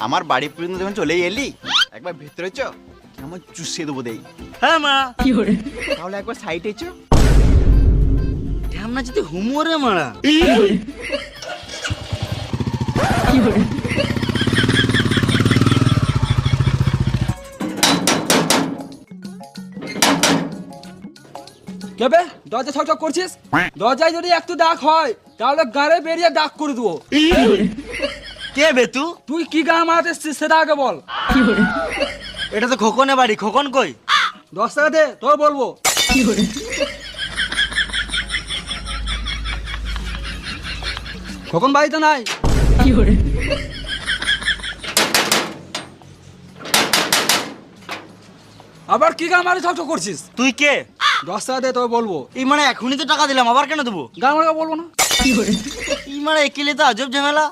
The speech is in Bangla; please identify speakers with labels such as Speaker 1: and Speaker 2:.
Speaker 1: আমার বাড়ি পর্যন্ত যখন চলে এলি একবার ভেতরে চ কেমন চুষিয়ে দেবো দেই।
Speaker 2: হ্যাঁ মা
Speaker 1: তাহলে একবার সাইডে চ।
Speaker 2: ঢ্যামনা যদি হুমরে মারা
Speaker 3: কেবে দরজা ছকছক করছিস? দরজায় যদি একটু ডাক হয় তাহলে গাড়ে বেরিয়ে ডাক করে দেবো।
Speaker 2: কে বে তু?
Speaker 3: তুই কি গান মারাতে এসছিস সেটা আগে বল।
Speaker 2: এটা তো খোকনের বাড়ি, খোকন কই?
Speaker 3: 10 টাকা দে, তোর বলবো। খোকন বাড়িতে নাই। আবার কি গান মারি ছকছক করছিস?
Speaker 2: তুই কে?
Speaker 3: 10 টাকা দে, তোর বলবো।
Speaker 2: এই মানে এখনই তো টাকা দিলাম, আবার কেন দেবো?
Speaker 3: গান মারা বলবো না।
Speaker 2: এই মানে একিলে তো আজব ঝামেলা।